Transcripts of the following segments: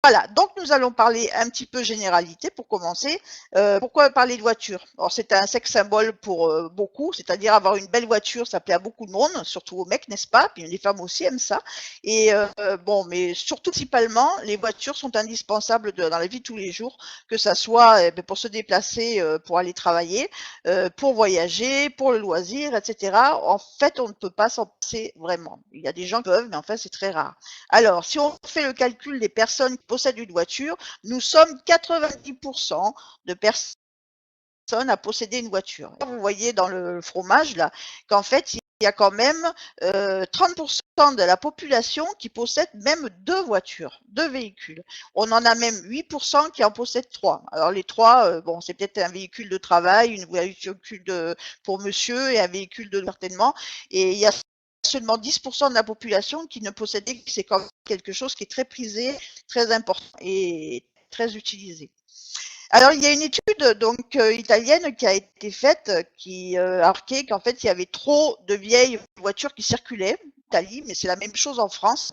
Voilà, donc nous allons parler un petit peu généralité pour commencer. Pourquoi parler de voiture? Alors c'est un sexe symbole pour beaucoup, c'est-à-dire avoir une belle voiture, ça plaît à beaucoup de monde, surtout aux mecs, n'est-ce pas? Puis les femmes aussi aiment ça. Et bon, mais surtout principalement, les voitures sont indispensables dans la vie de tous les jours, que ça soit pour se déplacer, pour aller travailler, pour voyager, pour le loisir, etc. En fait, on ne peut pas s'en passer vraiment. Il y a des gens qui peuvent, mais en fait, c'est très rare. Alors, si on fait le calcul des personnes qui possèdent une voiture, nous sommes 90% de personnes à posséder une voiture. Vous voyez dans le fromage là qu'en fait, il y a quand même 30% de la population qui possède même deux voitures, deux véhicules. On en a même 8% qui en possèdent trois. Alors les trois, bon, c'est peut-être un véhicule de travail, une voiture pour monsieur et un véhicule de certainement. Et il y a seulement 10% de la population qui ne possédait que c'est quand même quelque chose qui est très prisé, très important et très utilisé. Alors, il y a une étude donc italienne qui a été faite qui a marqué qu'en fait, il y avait trop de vieilles voitures qui circulaient en Italie, mais c'est la même chose en France.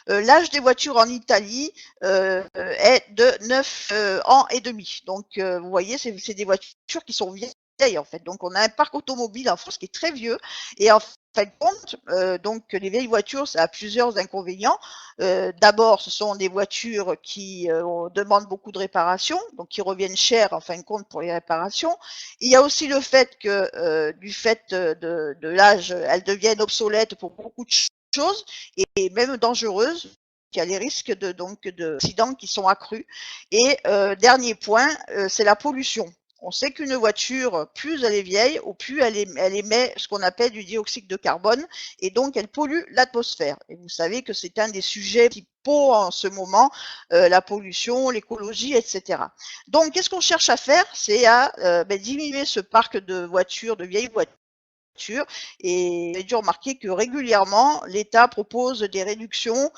L'âge des voitures en Italie est de 9 ans et demi. Donc, vous voyez, c'est des voitures qui sont vieilles en fait. Donc, on a un parc automobile en France qui est très vieux. Et en fin de compte, donc les vieilles voitures, ça a plusieurs inconvénients. D'abord, ce sont des voitures qui demandent beaucoup de réparations, donc qui reviennent cher en fin de compte pour les réparations. Il y a aussi le fait que du fait de l'âge, elles deviennent obsolètes pour beaucoup de choses et même dangereuses. Il y a les risques d'accidents qui sont accrus. Et dernier point, c'est la pollution. On sait qu'une voiture, plus elle est vieille, ou plus elle émet ce qu'on appelle du dioxyde de carbone, et donc elle pollue l'atmosphère. Et vous savez que c'est un des sujets principaux en ce moment, la pollution, l'écologie, etc. Donc, qu'est-ce qu'on cherche à faire? C'est à diminuer ce parc de voitures, de vieilles voitures. Et j'ai dû remarquer que régulièrement, l'État propose des réductions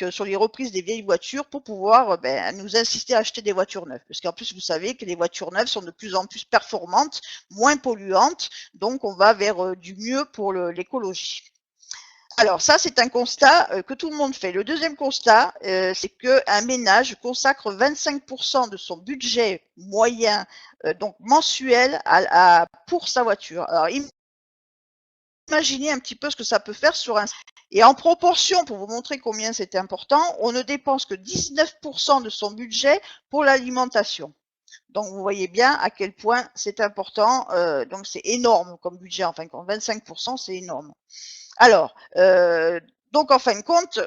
sur les reprises des vieilles voitures pour pouvoir nous inciter à acheter des voitures neuves. Parce qu'en plus, vous savez que les voitures neuves sont de plus en plus performantes, moins polluantes, donc on va vers du mieux pour l'écologie. Alors ça, c'est un constat que tout le monde fait. Le deuxième constat, c'est qu'un ménage consacre 25% de son budget moyen, donc mensuel, pour sa voiture. Alors imaginez un petit peu ce que ça peut faire sur un... Et en proportion, pour vous montrer combien c'est important, on ne dépense que 19% de son budget pour l'alimentation. Donc vous voyez bien à quel point c'est important. Donc c'est énorme comme budget, en fin de compte. 25%, c'est énorme. Alors, donc en fin de compte,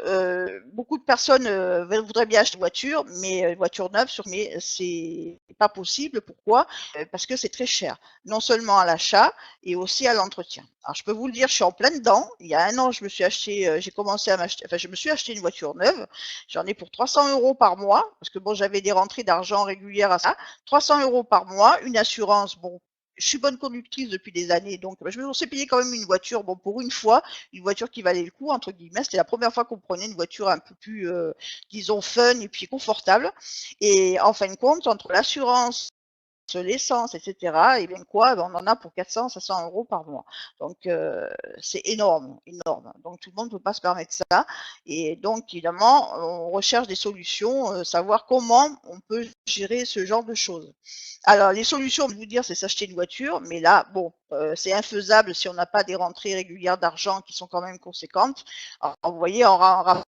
beaucoup de personnes voudraient bien acheter une voiture, mais une voiture neuve, mais c'est pas possible. Pourquoi? Parce que c'est très cher, non seulement à l'achat et aussi à l'entretien. Alors je peux vous le dire, je suis en plein dedans. Il y a un an, j'ai commencé à m'acheter, enfin je me suis acheté une voiture neuve. J'en ai pour 300 € par mois, parce que bon, j'avais des rentrées d'argent régulières à ça. 300 € par mois, une assurance, bon, je suis bonne conductrice depuis des années, donc je me suis payé quand même une voiture, bon, pour une fois, une voiture qui valait le coup, entre guillemets. C'était la première fois qu'on prenait une voiture un peu plus, disons, fun et puis confortable. Et en fin de compte, entre l'assurance, l'essence, etc., et bien quoi, on en a pour 400, 500 € par mois. Donc, c'est énorme, énorme. Donc, tout le monde ne peut pas se permettre ça. Et donc, évidemment, on recherche des solutions, savoir comment on peut gérer ce genre de choses. Alors, les solutions, je vais vous dire, c'est s'acheter une voiture, mais là, bon, c'est infaisable si on n'a pas des rentrées régulières d'argent qui sont quand même conséquentes. Alors, vous voyez, en rapport,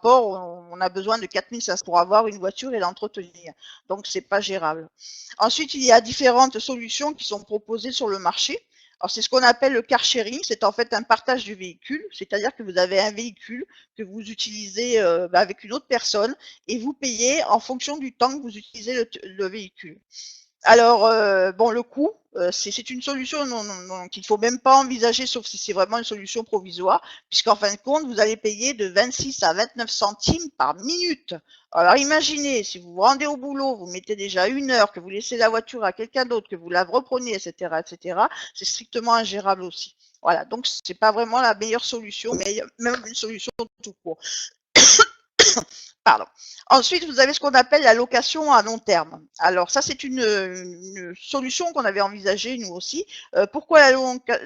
on a besoin de 4500 pour avoir une voiture et l'entretenir. Donc, c'est pas gérable. Ensuite, il y a différentes solutions qui sont proposées sur le marché. Alors, c'est ce qu'on appelle le car sharing. C'est en fait un partage du véhicule. C'est-à-dire que vous avez un véhicule que vous utilisez avec une autre personne et vous payez en fonction du temps que vous utilisez le véhicule. Alors, bon, le coût, c'est une solution qu'il ne faut même pas envisager, sauf si c'est vraiment une solution provisoire, puisqu'en fin de compte, vous allez payer de 26 à 29 centimes par minute. Alors, imaginez, si vous vous rendez au boulot, vous mettez déjà 1 heure, que vous laissez la voiture à quelqu'un d'autre, que vous la reprenez, etc., c'est strictement ingérable aussi. Voilà, donc c'est pas vraiment la meilleure solution, mais même une solution tout court. Pardon. Ensuite, vous avez ce qu'on appelle la location à long terme. Alors ça, c'est une solution qu'on avait envisagée nous aussi. Pourquoi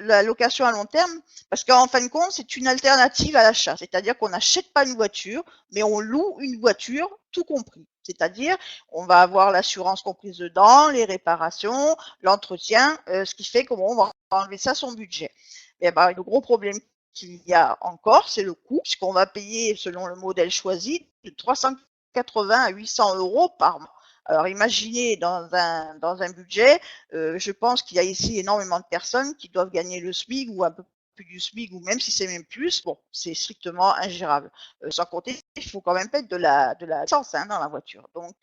la location à long terme? Parce qu'en fin de compte, c'est une alternative à l'achat. C'est-à-dire qu'on n'achète pas une voiture, mais on loue une voiture, tout compris. C'est-à-dire, on va avoir l'assurance comprise dedans, les réparations, l'entretien, ce qui fait qu'on va enlever ça à son budget. Et ben, le gros problème qu'il y a encore, c'est le coût, puisqu'on va payer, selon le modèle choisi, de 380 à 800 euros par mois. Alors imaginez dans un budget, je pense qu'il y a ici énormément de personnes qui doivent gagner le SMIC ou un peu plus du SMIC, ou même si c'est même plus, bon, c'est strictement ingérable. Sans compter, il faut quand même mettre de la essence dans la voiture. Donc,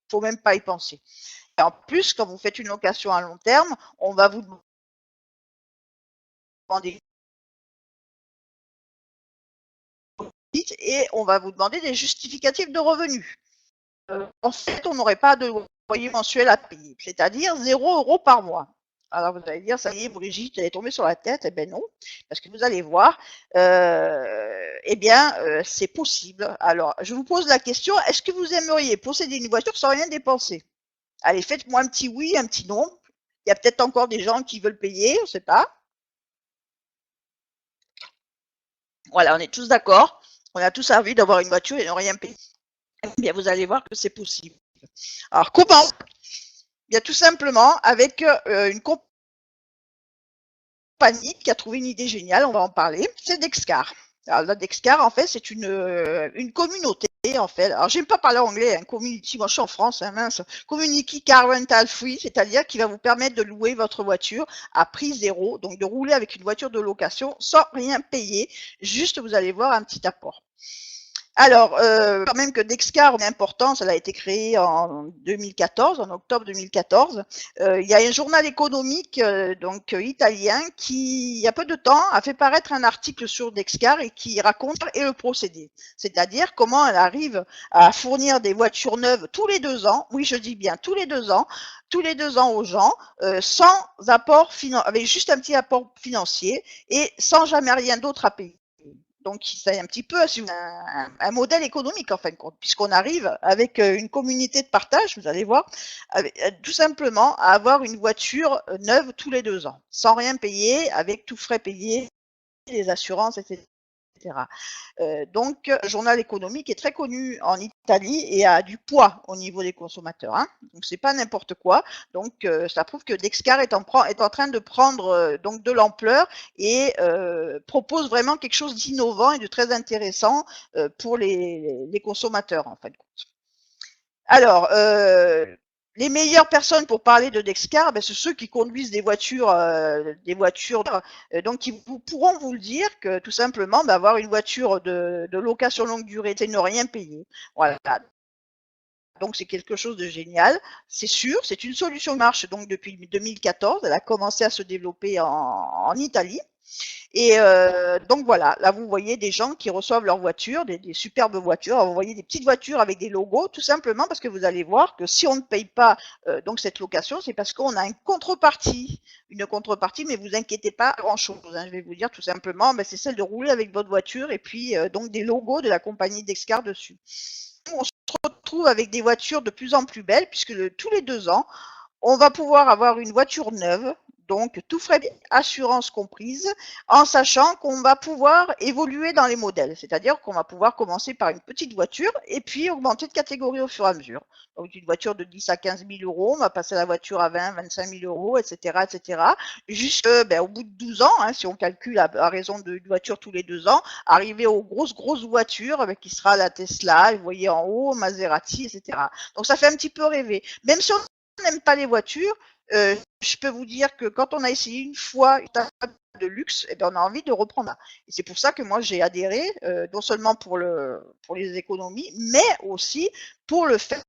faut même pas y penser. Et en plus, quand vous faites une location à long terme, on va vous demander et on va vous demander des justificatifs de revenus. En fait, on n'aurait pas de loyer mensuel à payer, c'est-à-dire 0 € par mois. Alors vous allez dire, ça y est, Brigitte, elle est tombée sur la tête. Eh bien non, parce que vous allez voir, c'est possible. Alors, je vous pose la question, est-ce que vous aimeriez posséder une voiture sans rien dépenser? Allez, faites-moi un petit oui, un petit non. Il y a peut-être encore des gens qui veulent payer, on ne sait pas. Voilà, on est tous d'accord. On a tous envie d'avoir une voiture et ne rien payer. Eh bien, vous allez voir que c'est possible. Alors, comment? Bien, tout simplement avec une compagnie qui a trouvé une idée géniale, on va en parler, c'est Dexcar. Alors, la Dexcar, en fait, c'est une communauté, en fait. Alors, j'aime pas parler anglais, community, moi je suis en France, mince. Community Car Rental Free, c'est-à-dire qui va vous permettre de louer votre voiture à prix zéro, donc de rouler avec une voiture de location sans rien payer, juste vous allez voir un petit apport. Alors, quand même que Dexcar est important, ça a été créé en 2014, en octobre 2014. Il y a un journal économique italien qui, il y a peu de temps, a fait paraître un article sur Dexcar et qui raconte le procédé. C'est-à-dire comment elle arrive à fournir des voitures neuves tous les 2 ans, oui je dis bien tous les 2 ans aux gens, sans apport avec juste un petit apport financier et sans jamais rien d'autre à payer. Donc, c'est un petit peu un modèle économique, en fin de compte, puisqu'on arrive avec une communauté de partage, vous allez voir, tout simplement à avoir une voiture neuve tous les 2 ans, sans rien payer, avec tout frais payés, les assurances, etc. Donc, le journal économique est très connu en Italie et a du poids au niveau des consommateurs. Donc, c'est pas n'importe quoi. Donc, ça prouve que Dexcar est en train de prendre donc de l'ampleur et propose vraiment quelque chose d'innovant et de très intéressant pour les consommateurs, en fin de compte. Alors, les meilleures personnes pour parler de Dexcar, c'est ceux qui conduisent des voitures, donc qui pourront vous le dire que tout simplement, avoir une voiture de location longue durée, c'est ne rien payer. Voilà. Donc c'est quelque chose de génial, c'est sûr, c'est une solution qui marche donc depuis 2014, elle a commencé à se développer en Italie. Et donc voilà, là vous voyez des gens qui reçoivent leurs voitures, des superbes voitures. Alors, vous voyez des petites voitures avec des logos, tout simplement parce que vous allez voir que si on ne paye pas donc cette location, c'est parce qu'on a une contrepartie, mais vous inquiétez pas grand-chose. Je vais vous dire tout simplement, c'est celle de rouler avec votre voiture et puis donc des logos de la compagnie Dexcar dessus. On se retrouve avec des voitures de plus en plus belles puisque tous les 2 ans, on va pouvoir avoir une voiture neuve, donc tout frais, assurance comprise, en sachant qu'on va pouvoir évoluer dans les modèles. C'est-à-dire qu'on va pouvoir commencer par une petite voiture et puis augmenter de catégorie au fur et à mesure. Donc une voiture de 10 à 15 000 euros, on va passer à la voiture à 20, 25 000 euros, etc. Jusqu'au bout de 12 ans, si on calcule à raison d'une voiture tous les 2 ans, arriver aux grosses voitures qui sera la Tesla, vous voyez en haut, Maserati, etc. Donc ça fait un petit peu rêver. Même si on n'aime pas les voitures, je peux vous dire que quand on a essayé une fois une table de luxe, on a envie de reprendre. Et c'est pour ça que moi j'ai adhéré, non seulement pour les économies, mais aussi pour le fait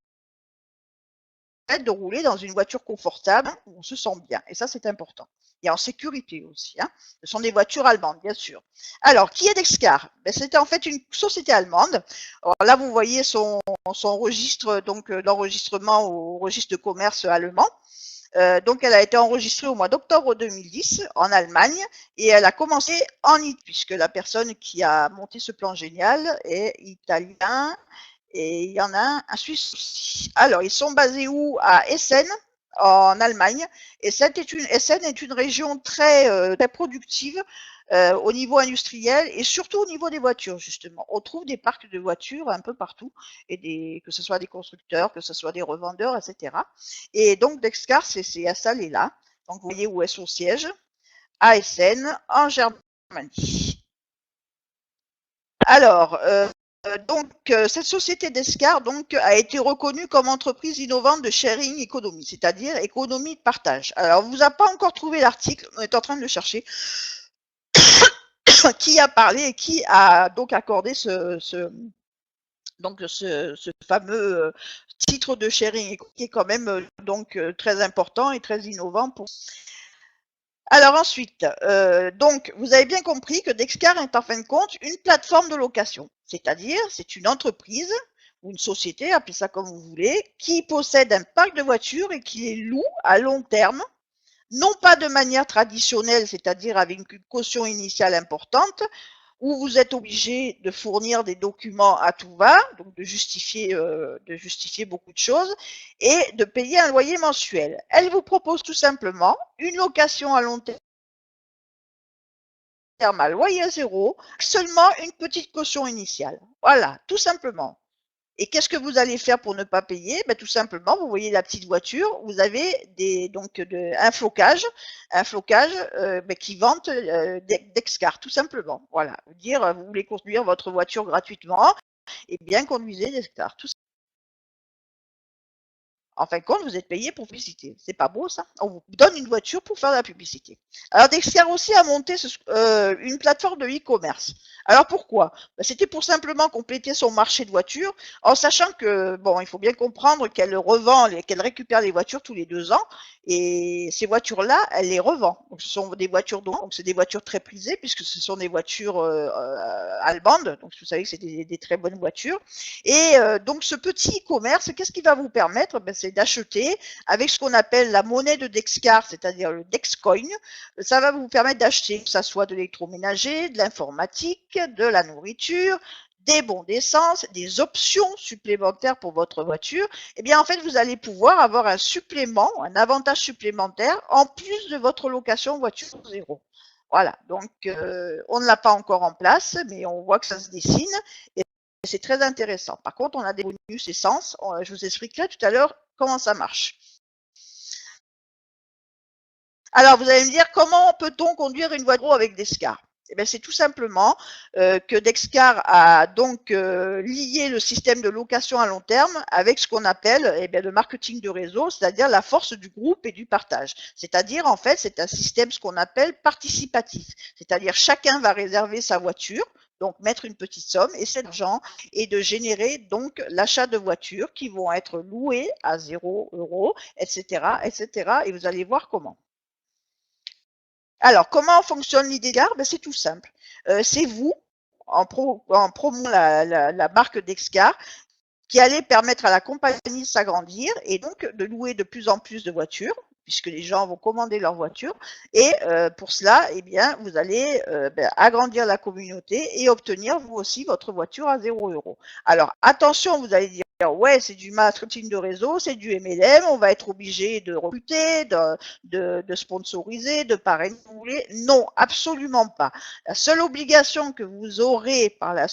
de rouler dans une voiture confortable où on se sent bien. Et ça, c'est important. Et en sécurité aussi. Ce sont des voitures allemandes, bien sûr. Alors, qui est Dexcar? C'était en fait une société allemande. Alors là, vous voyez son registre, donc l'enregistrement au registre de commerce allemand. Donc, elle a été enregistrée au mois d'octobre 2010 en Allemagne et elle a commencé en Italie, puisque la personne qui a monté ce plan génial est italien et il y en a un Suisse aussi. Alors, ils sont basés où? À Essen, en Allemagne. Essen est une région très productive au niveau industriel et surtout au niveau des voitures, justement. On trouve des parcs de voitures un peu partout, que ce soit des constructeurs, que ce soit des revendeurs, etc. Et donc, Dexcar s'est installé là. Donc, vous voyez où est son siège, à Essen, en Germanie. Alors, cette société d'Escar a été reconnue comme entreprise innovante de sharing economy, c'est-à-dire économie de partage. Alors, on vous a pas encore trouvé l'article, on est en train de le chercher, qui a parlé et qui a donc accordé ce fameux titre de sharing qui est quand même très important et très innovant pour. Alors ensuite, donc vous avez bien compris que Dexcar est en fin de compte une plateforme de location, c'est-à-dire c'est une entreprise ou une société, appelez ça comme vous voulez, qui possède un parc de voitures et qui les loue à long terme, non pas de manière traditionnelle, c'est-à-dire avec une caution initiale importante, où vous êtes obligé de fournir des documents à tout va, donc de justifier beaucoup de choses, et de payer un loyer mensuel. Elle vous propose tout simplement une location à long terme à loyer zéro, seulement une petite caution initiale. Voilà, tout simplement. Et qu'est-ce que vous allez faire pour ne pas payer? Ben, tout simplement, vous voyez la petite voiture, vous avez un flocage qui vante Dexcar, tout simplement. Voilà, dire vous voulez conduire votre voiture gratuitement, et bien conduisez Dexcar. Tout En fin de compte, vous êtes payé pour publicité. C'est pas beau, ça? On vous donne une voiture pour faire de la publicité. Alors, Dexcar aussi a monté une plateforme de e-commerce. Alors, pourquoi? C'était pour simplement compléter son marché de voitures, en sachant que, bon, il faut bien comprendre qu'elle qu'elle récupère les voitures tous les 2 ans, et ces voitures-là, elle les revend. Donc, ce sont des voitures donc c'est des voitures très prisées, puisque ce sont des voitures allemandes. Donc, vous savez que c'est des très bonnes voitures. Et donc, ce petit e-commerce, qu'est-ce qui va vous permettre? C'est d'acheter avec ce qu'on appelle la monnaie de Dexcar, c'est-à-dire le Dexcoin. Ça va vous permettre d'acheter, que ce soit de l'électroménager, de l'informatique, de la nourriture, des bons d'essence, des options supplémentaires pour votre voiture. Eh bien, en fait, vous allez pouvoir avoir un supplément, un avantage supplémentaire en plus de votre location voiture zéro. Voilà, donc on ne l'a pas encore en place, mais on voit que ça se dessine. Et c'est très intéressant. Par contre, on a des bonus essence. Je vous expliquerai tout à l'heure comment ça marche. Alors, vous allez me dire, comment peut-on conduire une voiture avec Dexcar? Eh bien, c'est tout simplement que Dexcar a donc lié le système de location à long terme avec ce qu'on appelle le marketing de réseau, c'est-à-dire la force du groupe et du partage. C'est-à-dire, en fait, c'est un système ce qu'on appelle participatif. C'est-à-dire, chacun va réserver sa voiture, donc mettre une petite somme, et cet argent est de générer donc l'achat de voitures qui vont être louées à 0 €, etc., etc. Et vous allez voir comment. Alors, comment fonctionne l'IDEGAR? C'est tout simple. C'est vous, en promouvant la marque Dexcar, qui allait permettre à la compagnie de s'agrandir et donc de louer de plus en plus de voitures, puisque les gens vont commander leur voiture. Et pour cela, eh bien, vous allez agrandir la communauté et obtenir vous aussi votre voiture à 0 €. Alors, attention, vous allez dire, ouais, c'est du marketing de réseau, c'est du MLM, on va être obligé de recruter, de sponsoriser, de parrainer, vous voulez. Non, absolument pas. La seule obligation que vous aurez par la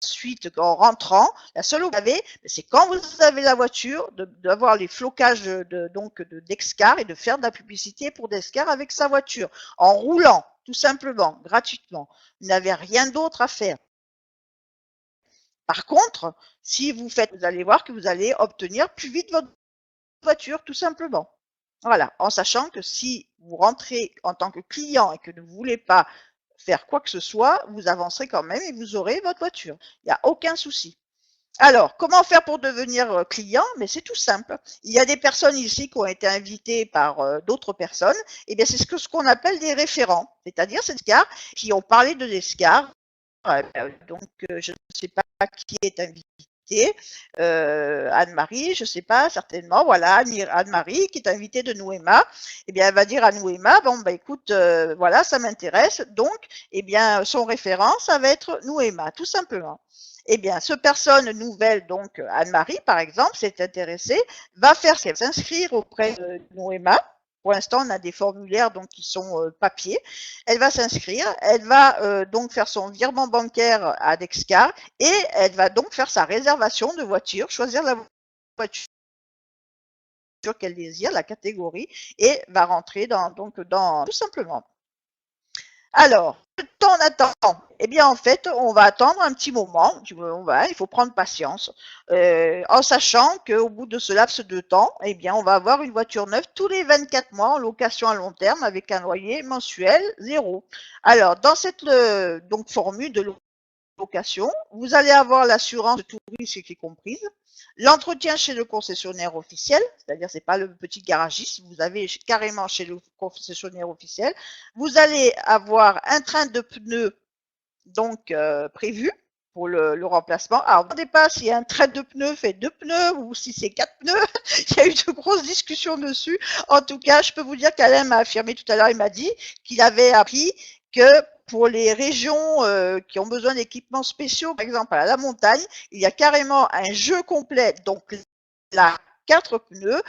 suite en rentrant, la seule chose que vous avez, c'est quand vous avez la voiture, d'avoir les flocages de Dexcar et de faire de la publicité pour Dexcar avec sa voiture, en roulant, tout simplement, gratuitement. Vous n'avez rien d'autre à faire. Par contre, si vous faites, vous allez voir que vous allez obtenir plus vite votre voiture, tout simplement. Voilà, en sachant que si vous rentrez en tant que client et que vous ne voulez pas faire quoi que ce soit, vous avancerez quand même et vous aurez votre voiture. Il n'y a aucun souci. Alors, comment faire pour devenir client? Mais c'est tout simple. Il y a des personnes ici qui ont été invitées par d'autres personnes. Et bien, c'est ce qu'on appelle des référents, c'est-à-dire ces Dexcar qui ont parlé de Dexcar. Donc, je ne sais pas qui est invité Anne-Marie, je sais pas, certainement, voilà, Anne-Marie qui est invitée de Noéma, eh bien, elle va dire à Noéma, bon, bah, écoute, voilà, ça m'intéresse, donc, eh bien, son référent, ça va être Noéma, tout simplement. Eh bien, ce personne nouvelle, donc Anne-Marie, par exemple, s'est intéressée, va faire s'inscrire auprès de Noéma. Pour l'instant, on a des formulaires donc qui sont papier. Elle va s'inscrire, elle va donc faire son virement bancaire à Dexcar et elle va donc faire sa réservation de voiture, choisir la voiture qu'elle désire, la catégorie, et va rentrer donc dans tout simplement. Alors, le temps d'attente, eh bien en fait, on va attendre un petit moment, il faut prendre patience, en sachant qu'au bout de ce laps de temps, eh bien on va avoir une voiture neuve tous les 24 mois en location à long terme avec un loyer mensuel 0. Alors, dans cette donc formule de location, vous allez avoir l'assurance de tout risque qui est comprise, l'entretien chez le concessionnaire officiel, c'est-à-dire c'est pas le petit garagiste, vous avez carrément chez le concessionnaire officiel, vous allez avoir un train de pneus donc prévu pour le remplacement. Alors, ne demandez pas si un train de pneus fait 2 pneus ou si c'est 4 pneus. Il y a eu de grosses discussions dessus. En tout cas, je peux vous dire qu'Alain m'a affirmé tout à l'heure, il m'a dit qu'il avait appris que pour les régions qui ont besoin d'équipements spéciaux, par exemple à la montagne, il y a carrément un jeu complet. Donc là, 4 pneus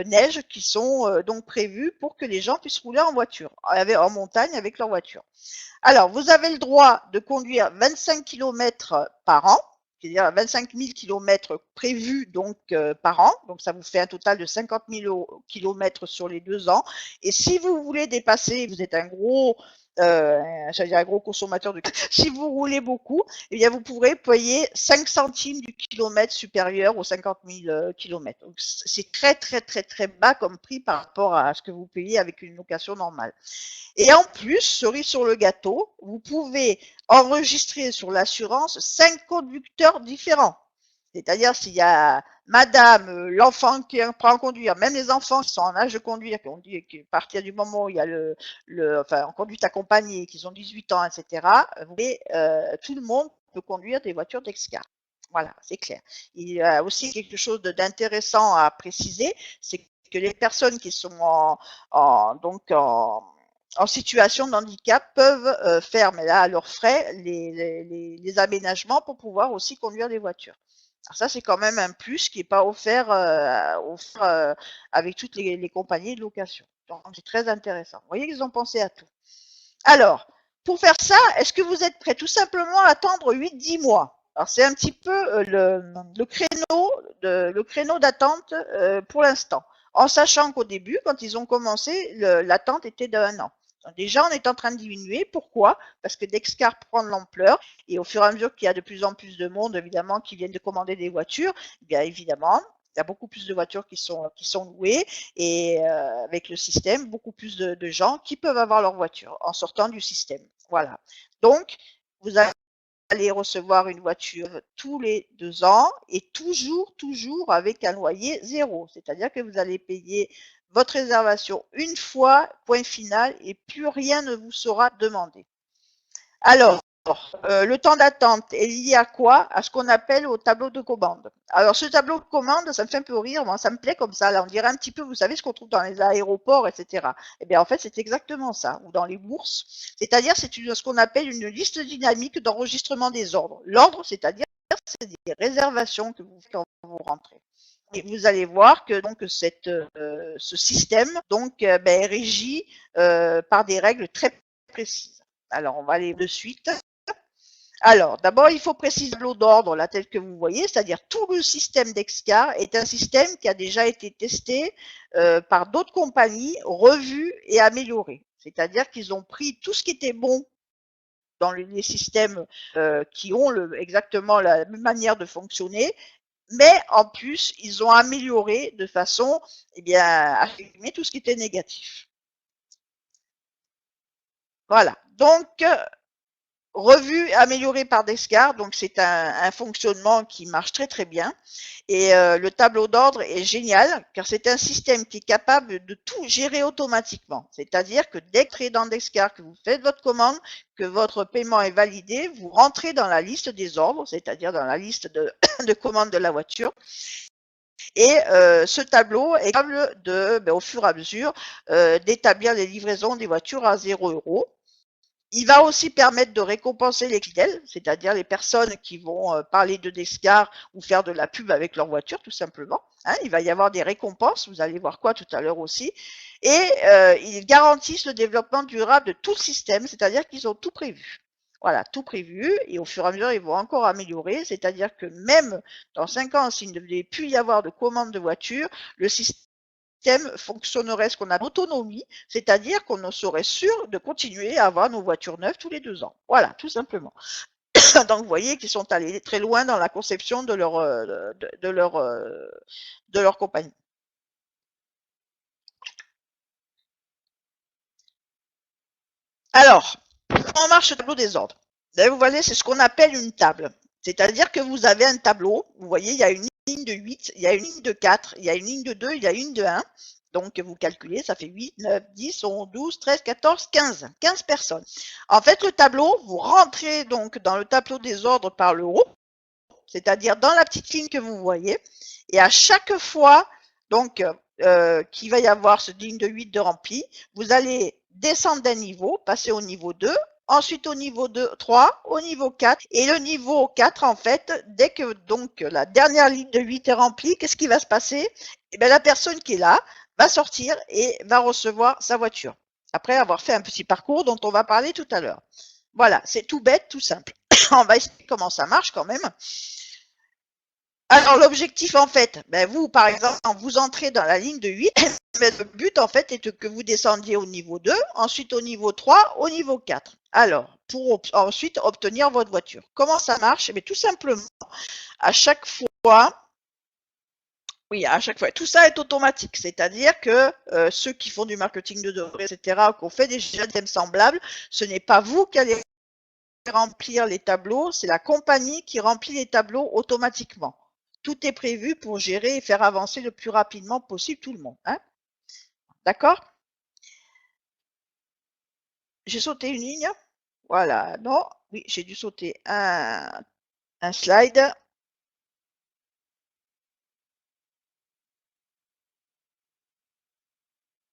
neige qui sont donc prévus pour que les gens puissent rouler en voiture, en montagne avec leur voiture. Alors, vous avez le droit de conduire 25 km par an, c'est-à-dire 25 000 km prévus donc par an. Donc, ça vous fait un total de 50 000 km sur les 2 ans. Et si vous voulez dépasser, vous êtes un gros un gros consommateur de si vous roulez beaucoup, eh bien vous pourrez payer 5 centimes du kilomètre supérieur aux 50 000 km. Donc c'est très très très très bas comme prix par rapport à ce que vous payez avec une location normale. Et en plus, cerise sur le gâteau, vous pouvez enregistrer sur l'assurance 5 conducteurs différents. C'est-à-dire s'il y a madame, l'enfant qui apprend à conduire, même les enfants qui sont en âge de conduire, qui à partir du moment où il y a enfin, en conduite accompagnée, qu'ils ont 18 ans, etc., tout le monde peut conduire des voitures d'Excar. Voilà, c'est clair. Il y a aussi quelque chose d'intéressant à préciser, c'est que les personnes qui sont en situation de handicap peuvent faire, mais là à leurs frais, les aménagements pour pouvoir aussi conduire des voitures. Alors ça, c'est quand même un plus qui n'est pas offert, avec toutes les compagnies de location. Donc, c'est très intéressant. Vous voyez qu'ils ont pensé à tout. Alors, pour faire ça, est-ce que vous êtes prêts tout simplement à attendre 8-10 mois? Alors, c'est un petit peu le créneau d'attente pour l'instant. En sachant qu'au début, quand ils ont commencé, l'attente était d'1 an. Donc, déjà, on est en train de diminuer. Pourquoi? Parce que Dexcar prend de l'ampleur et au fur et à mesure qu'il y a de plus en plus de monde, évidemment, qui viennent de commander des voitures, bien évidemment, il y a beaucoup plus de voitures qui sont louées et avec le système, beaucoup plus de gens qui peuvent avoir leur voiture en sortant du système. Voilà. Donc, vous allez recevoir une voiture tous les 2 ans et toujours avec un loyer 0. C'est-à-dire que vous allez payer votre réservation une fois, point final, et plus rien ne vous sera demandé. Alors, le temps d'attente est lié à quoi? À ce qu'on appelle au tableau de commande. Alors, ce tableau de commande, ça me fait un peu rire, moi, ça me plaît comme ça. Là, on dirait un petit peu, vous savez, ce qu'on trouve dans les aéroports, etc. Eh bien, en fait, c'est exactement ça, ou dans les bourses. C'est-à-dire, c'est ce qu'on appelle une liste dynamique d'enregistrement des ordres. L'ordre, c'est-à-dire, c'est des réservations que vous faites quand vous rentrez. Et vous allez voir que donc ce système donc est régi par des règles très précises. Alors, on va aller de suite. Alors, d'abord, il faut préciser l'eau d'ordre, là, tel que vous voyez, c'est-à-dire tout le système d'Excar est un système qui a déjà été testé par d'autres compagnies, revu et amélioré. C'est-à-dire qu'ils ont pris tout ce qui était bon dans les systèmes qui ont exactement la même manière de fonctionner, mais en plus, ils ont amélioré de façon à supprimer tout ce qui était négatif. Voilà. Donc, revu, amélioré par Descartes, donc c'est un fonctionnement qui marche très très bien. Et le tableau d'ordre est génial car c'est un système qui est capable de tout gérer automatiquement. C'est-à-dire que dès que dans Descartes, que vous faites votre commande, que votre paiement est validé, vous rentrez dans la liste des ordres, c'est-à-dire dans la liste de, de commandes de la voiture. Et ce tableau est capable de, au fur et à mesure, d'établir les livraisons des voitures à 0 €. Il va aussi permettre de récompenser les fidèles, c'est-à-dire les personnes qui vont parler de Descartes ou faire de la pub avec leur voiture, tout simplement. Hein, il va y avoir des récompenses, vous allez voir quoi tout à l'heure aussi. Et ils garantissent le développement durable de tout le système, c'est-à-dire qu'ils ont tout prévu. Voilà, tout prévu, et au fur et à mesure, ils vont encore améliorer, c'est-à-dire que même dans 5 ans, s'il ne devait plus y avoir de commandes de voitures, le système fonctionnerait ce qu'on appelle autonomie, c'est-à-dire qu'on serait sûr de continuer à avoir nos voitures neuves tous les 2 ans. Voilà, tout simplement. Donc, vous voyez qu'ils sont allés très loin dans la conception de leur compagnie. Alors, comment marche le tableau des ordres? Vous voyez, c'est ce qu'on appelle une table. C'est-à-dire que vous avez un tableau, vous voyez, il y a une ligne de 8, il y a une ligne de 4, il y a une ligne de 2, il y a une ligne de 1. Donc, vous calculez, ça fait 8, 9, 10, 11, 12, 13, 14, 15. 15 personnes. En fait, le tableau, vous rentrez donc dans le tableau des ordres par le haut, c'est-à-dire dans la petite ligne que vous voyez. Et à chaque fois, donc, qu'il va y avoir cette ligne de 8 de rempli, vous allez descendre d'un niveau, passer au niveau 2, ensuite au niveau 2, 3, au niveau 4. Et le niveau 4, en fait, dès que donc la dernière ligne de 8 est remplie, qu'est-ce qui va se passer? Eh bien, la personne qui est là va sortir et va recevoir sa voiture, après avoir fait un petit parcours dont on va parler tout à l'heure. Voilà, c'est tout bête, tout simple. On va expliquer comment ça marche quand même. Alors, l'objectif, en fait, vous, par exemple, vous entrez dans la ligne de 8, mais le but, en fait, est que vous descendiez au niveau 2, ensuite au niveau 3, au niveau 4. Alors, pour ensuite obtenir votre voiture. Comment ça marche? Tout simplement, à chaque fois, oui, à chaque fois. Tout ça est automatique, c'est-à-dire que ceux qui font du marketing de données, etc., qu'on fait déjà des thèmes semblables, ce n'est pas vous qui allez remplir les tableaux, c'est la compagnie qui remplit les tableaux automatiquement. Tout est prévu pour gérer et faire avancer le plus rapidement possible tout le monde. Hein? D'accord? J'ai sauté une ligne? Voilà, non, oui, j'ai dû sauter un slide.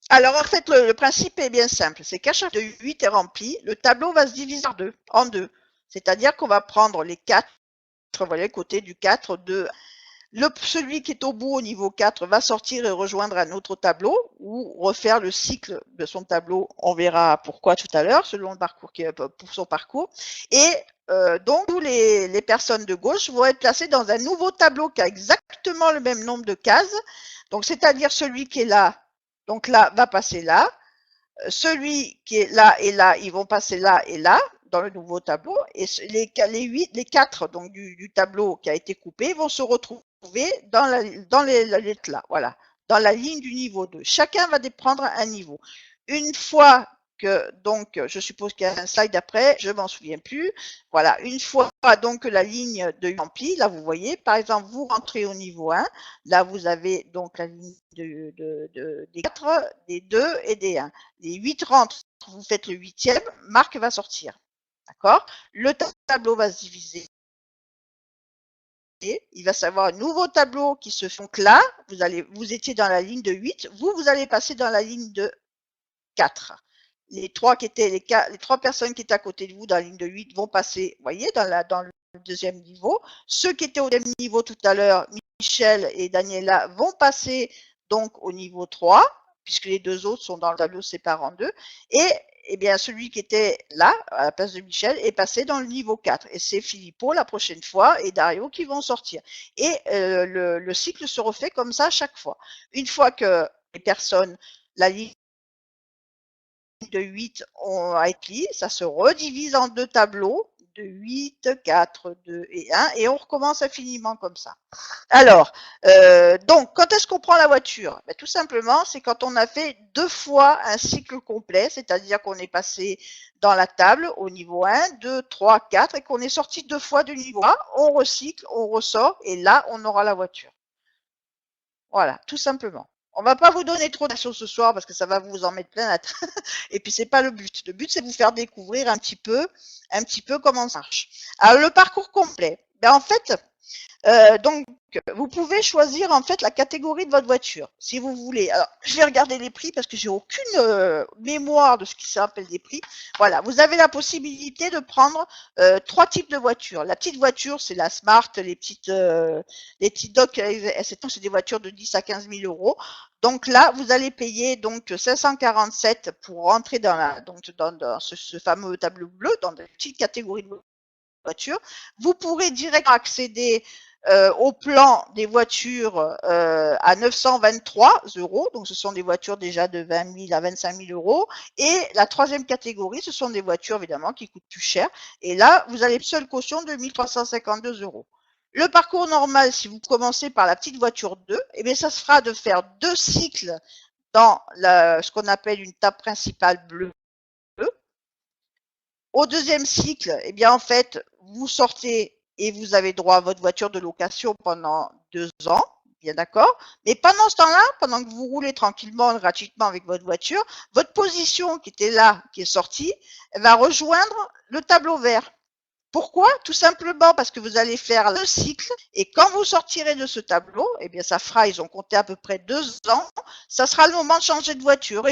Alors, en fait, le principe est bien simple. C'est qu'à chaque 8 est rempli, le tableau va se diviser en deux. C'est-à-dire qu'on va prendre les 4, voilà, le côté du 4, 2. Celui qui est au bout au niveau 4 va sortir et rejoindre un autre tableau ou refaire le cycle de son tableau. On verra pourquoi tout à l'heure, selon le parcours pour son parcours. Et donc, tous les personnes de gauche vont être placées dans un nouveau tableau qui a exactement le même nombre de cases. Donc, c'est-à-dire celui qui est là, donc là, va passer là. Celui qui est là et là, ils vont passer là et là dans le nouveau tableau. Et les 4 donc, du tableau qui a été coupé vont se retrouver dans les lettres là, voilà, dans la ligne du niveau 2. Chacun va prendre un niveau. Une fois que, donc, je suppose qu'il y a un slide après, je m'en souviens plus. Voilà, une fois donc la ligne de remplie, là vous voyez, par exemple, vous rentrez au niveau 1, là vous avez donc la ligne des 4, des 2 et des 1. Les 8 rentrent, vous faites le 8e, Marc va sortir. D'accord? Le tableau va se diviser. Il va savoir un nouveau tableau qui se fait. Donc là, vous étiez dans la ligne de 8, vous allez passer dans la ligne de 4. Les trois personnes qui étaient à côté de vous dans la ligne de 8 vont passer, vous voyez, dans le deuxième niveau. Ceux qui étaient au deuxième niveau tout à l'heure, Michel et Daniela, vont passer donc au niveau 3, puisque les deux autres sont dans le tableau séparé en deux. Et eh bien, celui qui était là, à la place de Michel, est passé dans le niveau 4. Et c'est Filippo la prochaine fois et Dario qui vont sortir. Et le cycle se refait comme ça à chaque fois. Une fois que les personnes, la ligne de 8 ont été pliées, ça se redivise en deux tableaux 2, 8, 4, 2 et 1, et on recommence infiniment comme ça. Alors, donc, quand est-ce qu'on prend la voiture? Ben, tout simplement, c'est quand on a fait 2 fois un cycle complet, c'est-à-dire qu'on est passé dans la table au niveau 1, 2, 3, 4, et qu'on est sorti 2 fois du niveau A, on recycle, on ressort, et là, on aura la voiture. Voilà, tout simplement. On va pas vous donner trop d'infos ce soir parce que ça va vous en mettre plein la tête. Et puis c'est pas le but. Le but c'est de vous faire découvrir un petit peu comment ça marche. Alors le parcours complet. Ben en fait, donc, vous pouvez choisir en fait la catégorie de votre voiture, si vous voulez. Alors, je vais regarder les prix parce que j'ai aucune mémoire de ce qui s'appelle des prix. Voilà, vous avez la possibilité de prendre 3 types de voitures. La petite voiture, c'est la Smart, les petites Dodge S7, c'est des voitures de 10 à 15 000 euros. Donc là, vous allez payer donc 547 pour rentrer dans ce fameux tableau bleu, dans la petite catégorie de voitures. Vous pourrez directement accéder au plan des voitures à 923 euros. Donc, ce sont des voitures déjà de 20 000 à 25 000 euros. Et la troisième catégorie, ce sont des voitures, évidemment, qui coûtent plus cher. Et là, vous avez une seule caution de 1 352 euros. Le parcours normal, si vous commencez par la petite voiture 2, eh bien, ça se fera de faire 2 cycles dans ce qu'on appelle une table principale bleue. Au deuxième cycle, eh bien, en fait, vous sortez et vous avez droit à votre voiture de location pendant 2 ans, bien d'accord. Mais pendant ce temps-là, pendant que vous roulez tranquillement, gratuitement avec votre voiture, votre position qui était là, qui est sortie, va rejoindre le tableau vert. Pourquoi? Tout simplement parce que vous allez faire le cycle et quand vous sortirez de ce tableau, eh bien ça fera, ils ont compté à peu près 2 ans, ça sera le moment de changer de voiture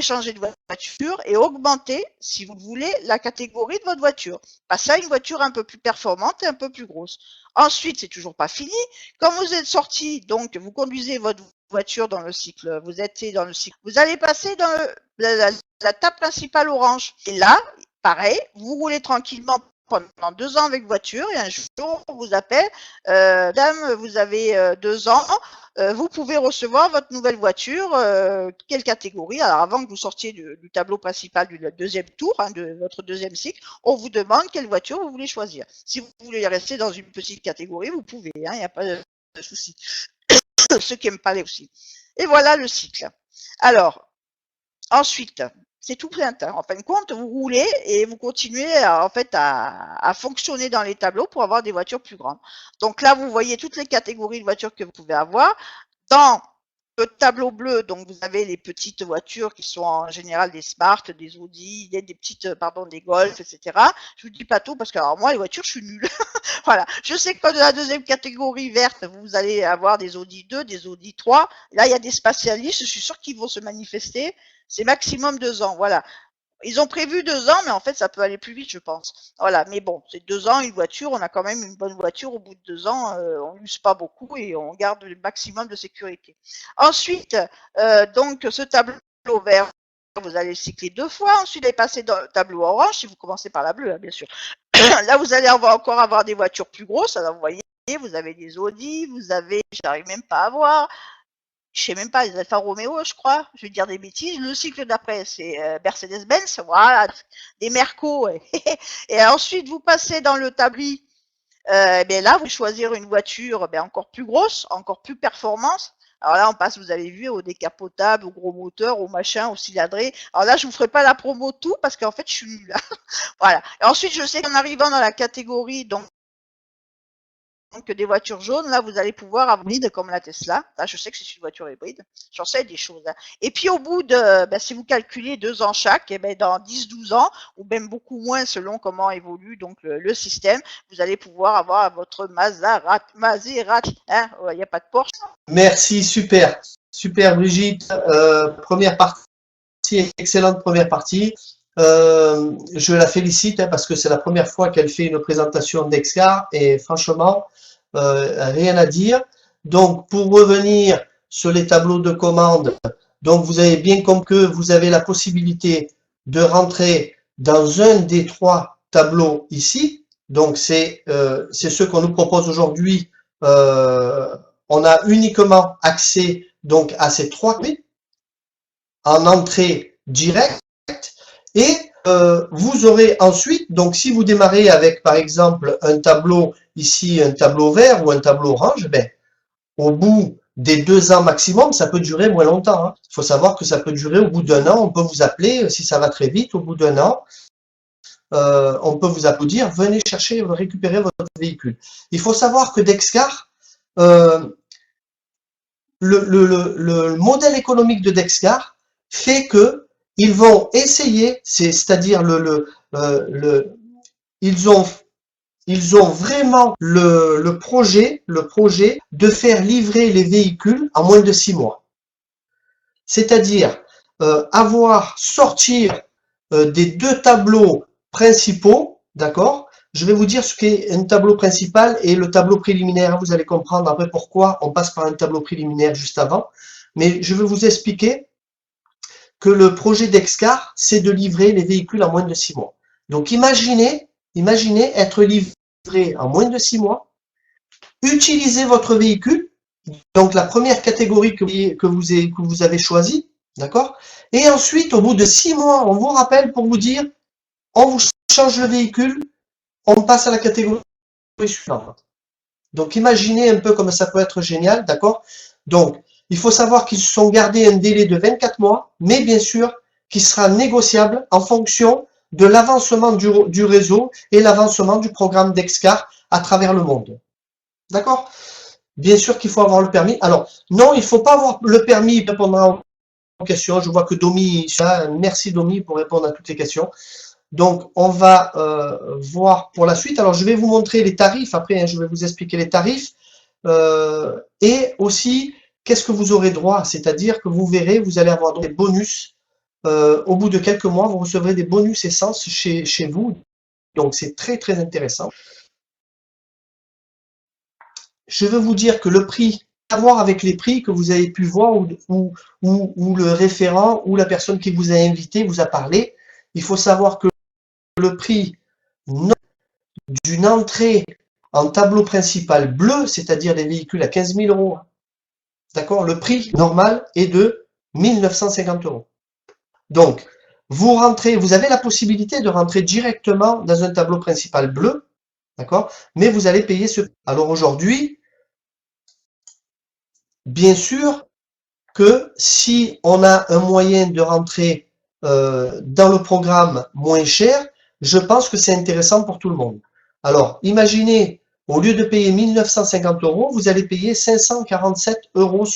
et augmenter, si vous voulez, la catégorie de votre voiture. Passer à une voiture un peu plus performante et un peu plus grosse. Ensuite, c'est toujours pas fini. Quand vous êtes sorti, donc vous conduisez votre voiture dans le cycle, vous êtes dans le cycle, vous allez passer dans la table principale orange. Et là, pareil, vous roulez tranquillement pendant 2 ans avec voiture et un jour on vous appelle, dame, vous avez 2 ans, vous pouvez recevoir votre nouvelle voiture, quelle catégorie? Alors avant que vous sortiez du tableau principal du deuxième tour, de votre deuxième cycle, on vous demande quelle voiture vous voulez choisir. Si vous voulez rester dans une petite catégorie, vous pouvez, il n'y a pas de souci. Ceux qui n'aiment pas les aussi. Et voilà le cycle. Alors, ensuite, c'est tout plein. En fin de compte, vous roulez et vous continuez à fonctionner dans les tableaux pour avoir des voitures plus grandes. Donc là, vous voyez toutes les catégories de voitures que vous pouvez avoir. Dans le tableau bleu, donc vous avez les petites voitures qui sont en général des Smart, des Audi, des Golf, etc. Je vous dis pas tout parce que alors moi les voitures je suis nulle. Voilà. Je sais que dans la deuxième catégorie verte, vous allez avoir des Audi 2, des Audi 3. Là il y a des spécialistes, je suis sûre qu'ils vont se manifester. C'est maximum 2 ans. Voilà. Ils ont prévu 2 ans, mais en fait, ça peut aller plus vite, je pense. Voilà, mais bon, c'est 2 ans, une voiture, on a quand même une bonne voiture. Au bout de 2 ans, on n'use pas beaucoup et on garde le maximum de sécurité. Ensuite, donc, ce tableau vert, vous allez le cycler 2 fois. Ensuite, vous allez passer dans le tableau orange, si vous commencez par la bleue, hein, bien sûr. Là, vous allez encore avoir des voitures plus grosses. Alors, vous voyez, vous avez des Audi, vous avez, j'arrive même pas à voir, je sais même pas, les Alfa Romeo, je crois, je vais dire des bêtises. Le cycle d'après, c'est Mercedes-Benz, voilà, des Merco. Ouais. Et ensuite, vous passez dans le tabli. Ben là, vous choisir une voiture encore plus grosse, encore plus performance. Alors là, on passe, vous avez vu, au décapotable, au gros moteur, au machin, au cylindré. Alors là, je vous ferai pas la promo de tout parce qu'en fait, je suis nulle. Voilà. Et ensuite, je sais qu'en arrivant dans la catégorie, donc des voitures jaunes, là, vous allez pouvoir avoir hybride comme la Tesla. Là, je sais que c'est une voiture hybride. J'en sais des choses. Hein. Et puis, au bout de, si vous calculez 2 ans chaque, et dans 10-12 ans, ou même beaucoup moins selon comment évolue donc le système, vous allez pouvoir avoir votre Maserati. Hein. Il n'y a pas de Porsche. Merci, super. Super, Brigitte. Première partie, excellente première partie. Je la félicite parce que c'est la première fois qu'elle fait une présentation d'Excar et franchement, rien à dire. Donc, pour revenir sur les tableaux de commande, donc vous avez bien compris que vous avez la possibilité de rentrer dans un des 3 tableaux ici. Donc, c'est ce qu'on nous propose aujourd'hui. On a uniquement accès donc à ces 3 clés en entrée directe. Et vous aurez ensuite, donc si vous démarrez avec par exemple un tableau ici, un tableau vert ou un tableau orange, ben, au bout des 2 ans maximum, ça peut durer moins longtemps. Hein. Il faut savoir que ça peut durer au bout d'1 an, on peut vous appeler, si ça va très vite, au bout d'1 an, on peut vous applaudir, venez chercher, récupérer votre véhicule. Il faut savoir que Dexcar, le modèle économique de Dexcar fait que ils vont essayer, c'est-à-dire ils ont vraiment le projet de faire livrer les véhicules en moins de 6 mois. C'est-à-dire sortir des 2 tableaux principaux, d'accord? Je vais vous dire ce qu'est un tableau principal et le tableau préliminaire. Vous allez comprendre après pourquoi on passe par un tableau préliminaire juste avant. Mais je vais vous expliquer que le projet Dexcar, c'est de livrer les véhicules en moins de 6 mois. Donc imaginez être livré en moins de 6 mois, utilisez votre véhicule, donc la première catégorie que vous avez choisie, d'accord? Et ensuite, au bout de 6 mois, on vous rappelle pour vous dire, on vous change le véhicule, on passe à la catégorie suivante. Donc imaginez un peu comme ça peut être génial, d'accord? Donc, il faut savoir qu'ils se sont gardés un délai de 24 mois, mais bien sûr, qui sera négociable en fonction de l'avancement du réseau et l'avancement du programme Dexcar à travers le monde. D'accord? Bien sûr qu'il faut avoir le permis. Alors, non, il ne faut pas avoir le permis pour répondre aux questions. Je vois que Domi, merci Domi pour répondre à toutes les questions. Donc, on va voir pour la suite. Alors, je vais vous montrer les tarifs. Après, hein, je vais vous expliquer les tarifs. Et aussi, qu'est-ce que vous aurez droit? C'est-à-dire que vous verrez, vous allez avoir des bonus. Au bout de quelques mois, vous recevrez des bonus essence chez vous. Donc, c'est très, très intéressant. Je veux vous dire que le prix, à voir avec les prix que vous avez pu voir ou le référent ou la personne qui vous a invité vous a parlé. Il faut savoir que le prix d'une entrée en tableau principal bleu, c'est-à-dire des véhicules à 15 000 euros, d'accord, le prix normal est de 1 950 euros. Donc, vous avez la possibilité de rentrer directement dans un tableau principal bleu, d'accord, mais vous allez payer ce prix. Alors aujourd'hui, bien sûr que si on a un moyen de rentrer dans le programme moins cher, je pense que c'est intéressant pour tout le monde. Alors, imaginez, au lieu de payer 1 950 euros, vous allez payer 547 euros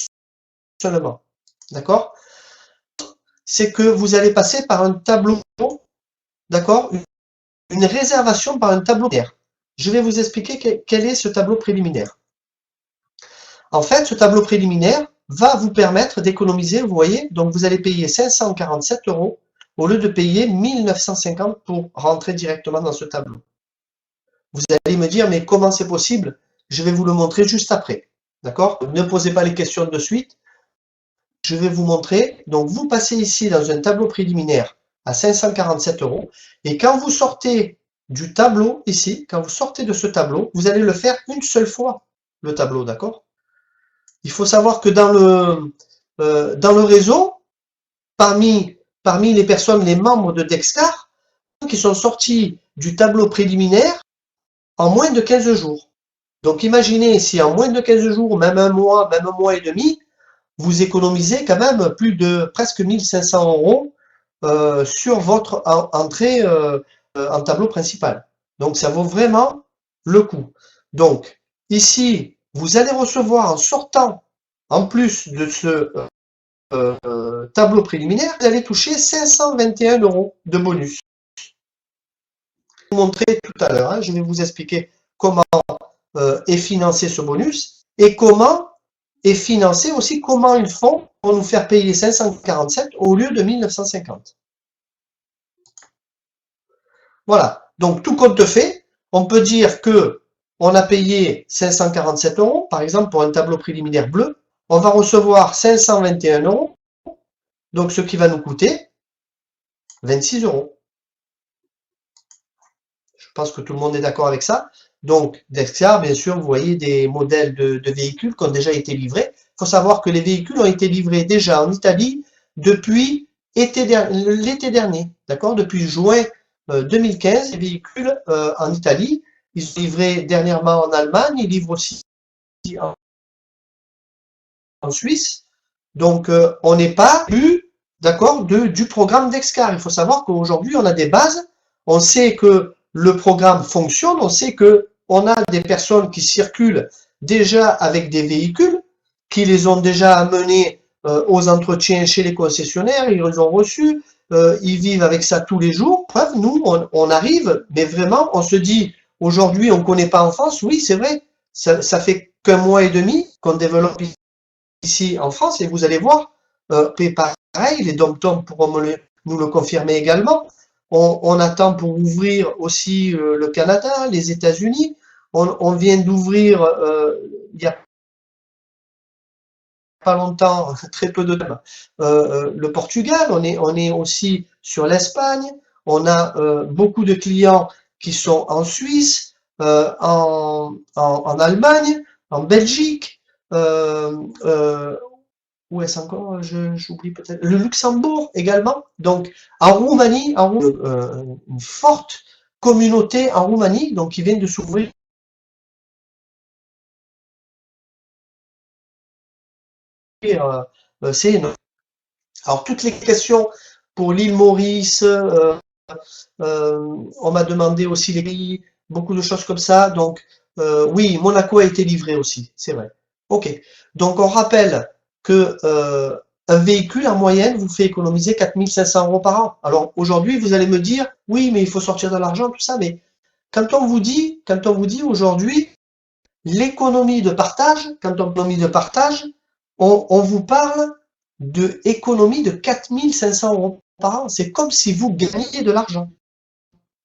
seulement. D'accord? C'est que vous allez passer par un tableau, d'accord? Une réservation par un tableau préliminaire. Je vais vous expliquer quel est ce tableau préliminaire. En fait, ce tableau préliminaire va vous permettre d'économiser, vous voyez, donc vous allez payer 547 euros au lieu de payer 1 950 pour rentrer directement dans ce tableau. Vous allez me dire, mais comment c'est possible? Je vais vous le montrer juste après. D'accord? Ne posez pas les questions de suite. Je vais vous montrer. Donc, vous passez ici dans un tableau préliminaire à 547 euros. Et quand vous sortez du tableau, ici, quand vous sortez de ce tableau, vous allez le faire une seule fois, le tableau, d'accord? Il faut savoir que dans le réseau, parmi les personnes, les membres de Dexcar, qui sont sortis du tableau préliminaire en moins de 15 jours. Donc imaginez si en moins de 15 jours, même un mois et demi, vous économisez quand même plus de presque 1 500 euros sur votre entrée en tableau principal. Donc ça vaut vraiment le coup. Donc ici, vous allez recevoir en sortant, en plus de ce tableau préliminaire, vous allez toucher 521 euros de bonus. Je vais vous montrer tout à l'heure, hein, je vais vous expliquer comment est financé ce bonus et comment est financé aussi, comment ils font pour nous faire payer 547 au lieu de 1 950. Voilà, donc tout compte fait, on peut dire que on a payé 547 euros, par exemple pour un tableau préliminaire bleu, on va recevoir 521 euros, donc ce qui va nous coûter 26 euros. Je pense que tout le monde est d'accord avec ça. Donc, Dexcar, bien sûr, vous voyez des modèles de véhicules qui ont déjà été livrés. Il faut savoir que les véhicules ont été livrés déjà en Italie depuis l'été dernier, d'accord? Depuis juin 2015, les véhicules en Italie, ils sont livrés dernièrement en Allemagne, ils livrent aussi en Suisse. Donc, on n'est pas d'accord, du programme Dexcar. Il faut savoir qu'aujourd'hui, on a des bases, on sait que le programme fonctionne, on sait que on a des personnes qui circulent déjà avec des véhicules, qui les ont déjà amenés aux entretiens chez les concessionnaires, ils les ont reçus, ils vivent avec ça tous les jours. Bref, nous, on arrive, mais vraiment, on se dit, aujourd'hui, on ne connaît pas en France, oui, c'est vrai, ça fait qu'un mois et demi qu'on développe ici en France, et vous allez voir, pareil, les dom-toms pourront nous le confirmer également. On attend pour ouvrir aussi le Canada, les États-Unis. On vient d'ouvrir il y a pas longtemps, très peu de temps, le Portugal. On est aussi sur l'Espagne. On a beaucoup de clients qui sont en Suisse, en Allemagne, en Belgique. Où est-ce encore? J'oublie peut-être. Le Luxembourg également. Donc, en Roumanie, une forte communauté en Roumanie, donc qui vient de s'ouvrir. C'est énorme. Alors, toutes les questions pour l'île Maurice, on m'a demandé aussi les pays, beaucoup de choses comme ça. Donc, oui, Monaco a été livré aussi, c'est vrai. Ok. Donc, on rappelle que un véhicule en moyenne vous fait économiser 4 500 € par an. Alors, aujourd'hui, vous allez me dire, oui, mais il faut sortir de l'argent, tout ça. Mais quand on vous dit aujourd'hui, l'économie de partage, on vous parle de économie de 4 500 € par an. C'est comme si vous gagniez de l'argent.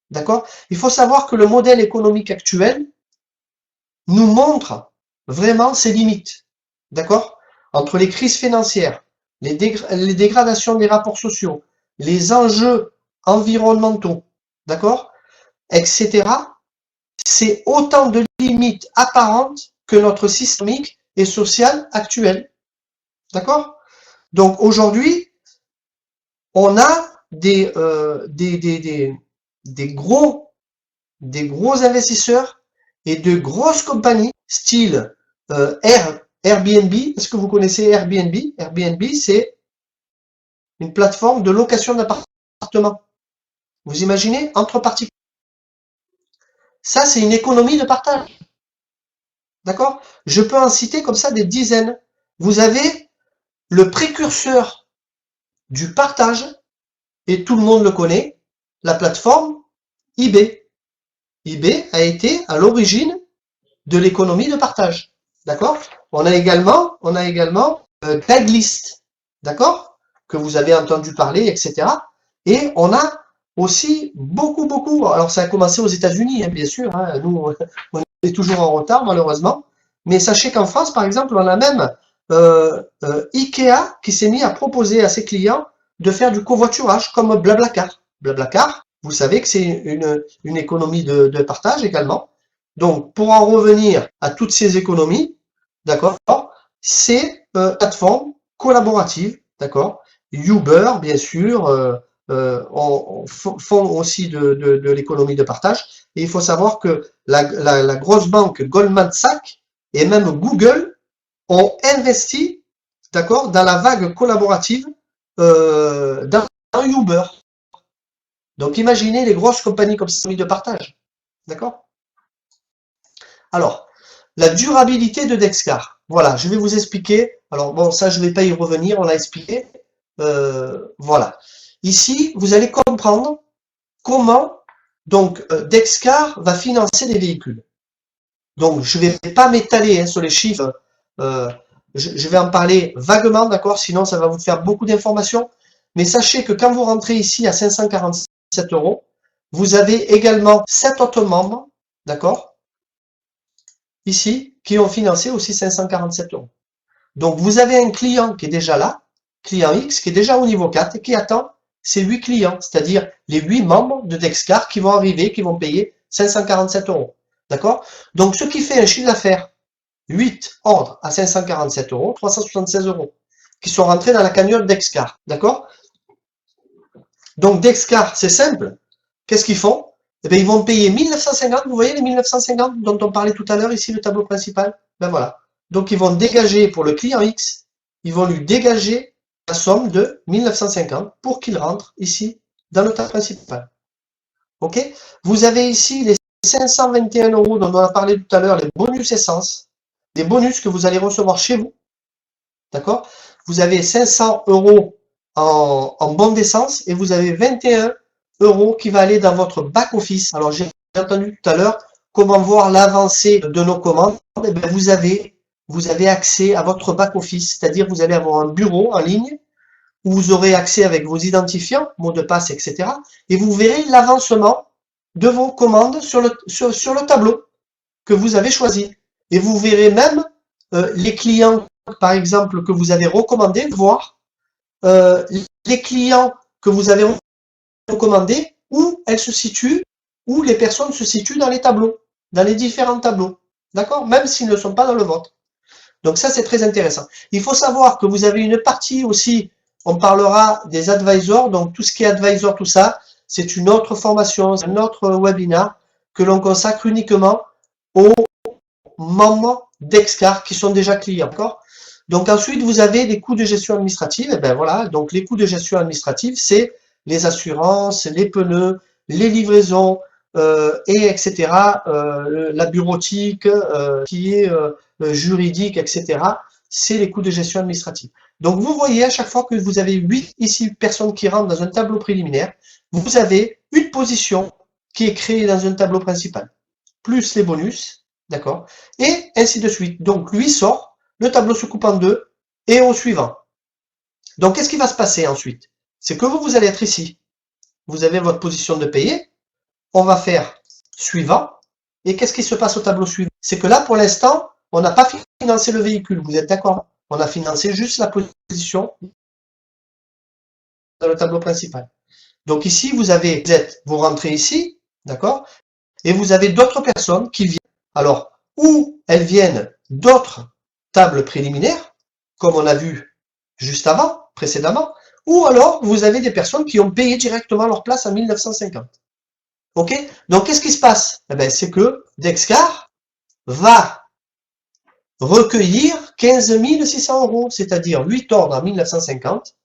D'accord? Il faut savoir que le modèle économique actuel nous montre vraiment ses limites. D'accord? Entre les crises financières, les dégradations des rapports sociaux, les enjeux environnementaux, d'accord? Etc. C'est autant de limites apparentes que notre systémique et social actuel. D'accord? Donc aujourd'hui, on a des gros investisseurs et de grosses compagnies, style Airbnb. Est-ce que vous connaissez Airbnb? Airbnb, c'est une plateforme de location d'appartements. Vous imaginez, entre particuliers. Ça, c'est une économie de partage. D'accord? Je peux en citer comme ça des dizaines. Vous avez le précurseur du partage, et tout le monde le connaît, la plateforme eBay. eBay a été à l'origine de l'économie de partage. D'accord? On a également Craigslist, d'accord? Que vous avez entendu parler, etc. Et on a aussi beaucoup, alors ça a commencé aux États-Unis, hein, bien sûr, hein, nous on est toujours en retard malheureusement, mais sachez qu'en France, par exemple, on a même Ikea qui s'est mis à proposer à ses clients de faire du covoiturage comme Blablacar. Blablacar, vous savez que c'est une économie de partage également. Donc, pour en revenir à toutes ces économies, d'accord, c'est plateforme collaborative, d'accord. Uber, bien sûr, font aussi de l'économie de partage. Et il faut savoir que la grosse banque Goldman Sachs et même Google ont investi, d'accord, dans la vague collaborative dans Uber. Donc, imaginez les grosses compagnies comme ça de partage, d'accord. Alors, la durabilité de Dexcar. Voilà, je vais vous expliquer. Alors, bon, ça, je ne vais pas y revenir, on l'a expliqué. Voilà. Ici, vous allez comprendre comment donc Dexcar va financer les véhicules. Donc, je ne vais pas m'étaler sur les chiffres. Je vais en parler vaguement, d'accord? Sinon, ça va vous faire beaucoup d'informations. Mais sachez que quand vous rentrez ici à 547 €, vous avez également 7 autres membres, d'accord? Ici, qui ont financé aussi 547 €. Donc, vous avez un client qui est déjà là, client X, qui est déjà au niveau 4 et qui attend ses 8 clients, c'est-à-dire les 8 membres de Dexcar qui vont arriver, qui vont payer 547 €. D'accord? Donc, ce qui fait un chiffre d'affaires, 8 ordres à 547 €, 376 €, qui sont rentrés dans la cagnotte Dexcar. D'accord? Donc Dexcar, c'est simple. Qu'est-ce qu'ils font? Eh bien, ils vont payer 1950, vous voyez les 1950 dont on parlait tout à l'heure, ici le tableau principal? Ben voilà. Donc ils vont dégager pour le client X, ils vont lui dégager la somme de 1950 pour qu'il rentre ici dans le tableau principal. Ok? Vous avez ici les 521 € dont on a parlé tout à l'heure, les bonus essence, des bonus que vous allez recevoir chez vous. D'accord? Vous avez 500 € en bon d'essence et vous avez 21 € qui va aller dans votre back-office. Alors, j'ai entendu tout à l'heure comment voir l'avancée de nos commandes. Eh bien, vous avez accès à votre back-office, c'est-à-dire vous allez avoir un bureau en ligne où vous aurez accès avec vos identifiants, mots de passe, etc. Et vous verrez l'avancement de vos commandes sur le tableau que vous avez choisi. Et vous verrez même les clients, par exemple, que vous avez recommandés, voir les clients que vous avez recommandés, où elles se situent, où les personnes se situent dans les tableaux, dans les différents tableaux. D'accord? Même s'ils ne sont pas dans le vôtre. Donc ça, c'est très intéressant. Il faut savoir que vous avez une partie aussi, on parlera des advisors, donc tout ce qui est advisor, tout ça, c'est une autre formation, c'est un autre webinaire que l'on consacre uniquement aux membres d'Excar qui sont déjà clients. D'accord? Donc ensuite, vous avez des coûts de gestion administrative. Et ben voilà, donc les coûts de gestion administrative, c'est les assurances, les pneus, les livraisons, et etc. La bureautique, qui est juridique, etc. C'est les coûts de gestion administrative. Donc vous voyez à chaque fois que vous avez 8 ici personnes qui rentrent dans un tableau préliminaire, vous avez une position qui est créée dans un tableau principal, plus les bonus, d'accord, et ainsi de suite. Donc lui sort, le tableau se coupe en deux, et au suivant. Donc qu'est-ce qui va se passer ensuite? C'est que vous allez être ici. Vous avez votre position de payer. On va faire suivant. Et qu'est-ce qui se passe au tableau suivant? C'est que là, pour l'instant, on n'a pas financé le véhicule. Vous êtes d'accord? On a financé juste la position dans le tableau principal. Donc ici, vous rentrez ici, d'accord? Et vous avez d'autres personnes qui viennent. Alors, ou elles viennent d'autres tables préliminaires, comme on a vu juste avant, précédemment, ou alors vous avez des personnes qui ont payé directement leur place en 1950. Ok? Donc, qu'est-ce qui se passe? Eh bien, c'est que Dexcar va recueillir 15 600 €, c'est-à-dire 8 ordres en 1950,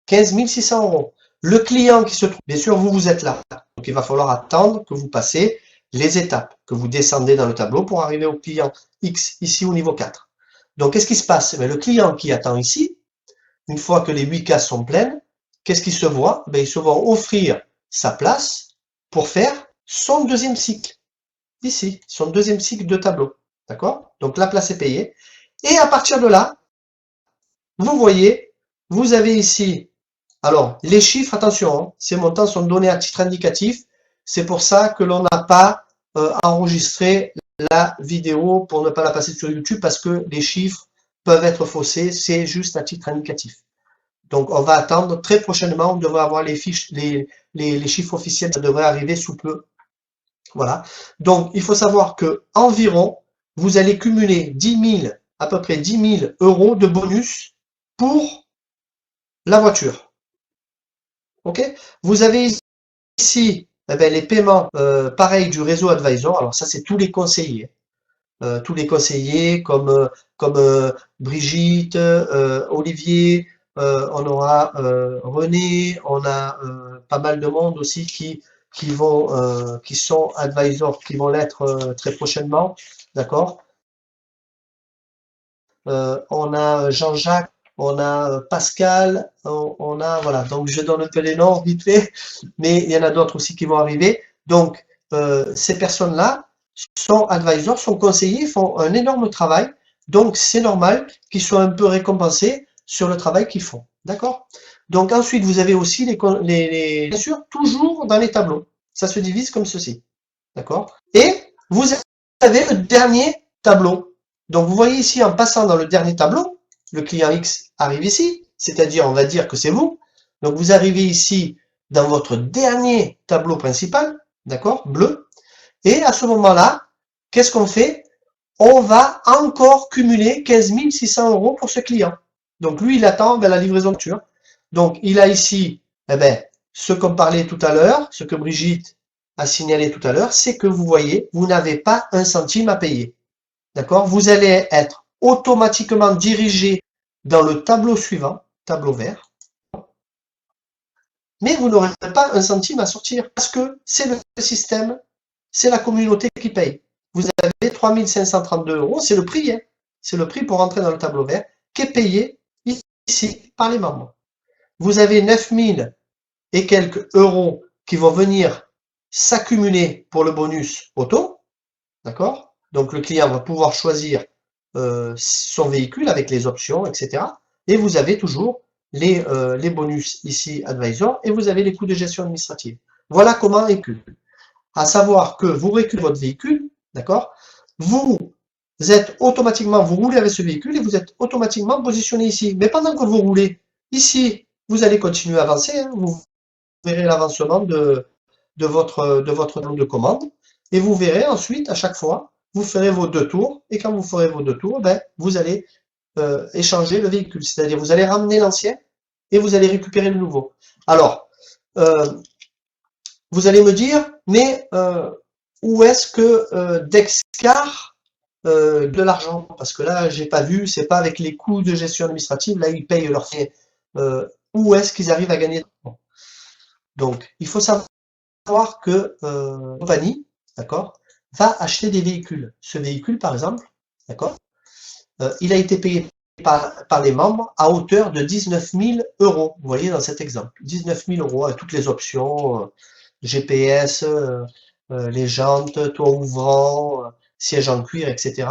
15 600 €. Le client qui se trouve, bien sûr, vous êtes là. Donc, il va falloir attendre que vous passez les étapes, que vous descendez dans le tableau pour arriver au client X, ici au niveau 4. Donc, qu'est-ce qui se passe? Le client qui attend ici, une fois que les 8 cases sont pleines, qu'est-ce qu'il se voit? Il se voit offrir sa place pour faire son deuxième cycle. Ici, son deuxième cycle de tableau. D'accord? Donc, la place est payée. Et à partir de là, vous voyez, vous avez ici, alors, les chiffres, attention, ces montants sont donnés à titre indicatif. C'est pour ça que l'on n'a pas enregistré la vidéo pour ne pas la passer sur YouTube parce que les chiffres peuvent être faussés. C'est juste à titre indicatif. Donc, on va attendre très prochainement. On devrait avoir les chiffres officiels. Ça devrait arriver sous peu. Voilà. Donc, il faut savoir que environ, vous allez cumuler 10 000, à peu près 10 000 € de bonus pour la voiture. Ok? Vous avez ici les paiements pareil du réseau Advisor. Alors ça, c'est tous les conseillers. Tous les conseillers comme Brigitte, Olivier, on aura René, on a pas mal de monde aussi qui sont advisors, qui vont l'être très prochainement. D'accord? On a Jean-Jacques, on a Pascal, on a, voilà, donc je donne un peu les noms vite fait, mais il y en a d'autres aussi qui vont arriver. Donc, ces personnes-là sont advisors, sont conseillers, font un énorme travail, donc c'est normal qu'ils soient un peu récompensés sur le travail qu'ils font. D'accord? Donc ensuite, vous avez aussi bien sûr, toujours dans les tableaux. Ça se divise comme ceci. D'accord? Et vous avez le dernier tableau. Donc, vous voyez ici, en passant dans le dernier tableau, le client X arrive ici, c'est-à-dire, on va dire que c'est vous. Donc, vous arrivez ici dans votre dernier tableau principal, d'accord, bleu. Et à ce moment-là, qu'est-ce qu'on fait? On va encore cumuler 15 600 € pour ce client. Donc, lui, il attend la livraison de voiture. Donc, il a ici Eh bien, ce qu'on parlait tout à l'heure, ce que Brigitte a signalé tout à l'heure, c'est que vous voyez, vous n'avez pas un centime à payer. D'accord? Vous allez être automatiquement dirigé dans le tableau suivant, tableau vert, mais vous n'aurez pas un centime à sortir parce que c'est le système, c'est la communauté qui paye. Vous avez 3 532 €, c'est le prix, hein, c'est le prix pour entrer dans le tableau vert qui est payé ici par les membres. Vous avez 9 000 et quelques euros qui vont venir s'accumuler pour le bonus auto, d'accord? Donc le client va pouvoir choisir son véhicule avec les options, etc. Et vous avez toujours les bonus ici Advisor et vous avez les coûts de gestion administrative. Voilà comment récupérer. À savoir que vous récupérez votre véhicule, d'accord? Vous êtes automatiquement, vous roulez avec ce véhicule et vous êtes automatiquement positionné ici. Mais pendant que vous roulez ici, vous allez continuer à avancer, hein, vous verrez l'avancement de votre nombre de commande et vous verrez ensuite à chaque fois, vous ferez vos 2 tours et quand vous ferez vos 2 tours, ben, vous allez échanger le véhicule, c'est-à-dire vous allez ramener l'ancien et vous allez récupérer le nouveau. Alors, vous allez me dire, mais où est-ce que Dexcar de l'argent? Parce que là, j'ai pas vu, c'est pas avec les coûts de gestion administrative, là, ils payent leurs frais. Où est-ce qu'ils arrivent à gagner de l'argent? Donc, il faut savoir que compagnie, d'accord, va acheter des véhicules. Ce véhicule, par exemple, d'accord, il a été payé par les membres à hauteur de 19 000 €. Vous voyez dans cet exemple, 19 000 € avec toutes les options, GPS, les jantes, toit ouvrant, siège en cuir, etc.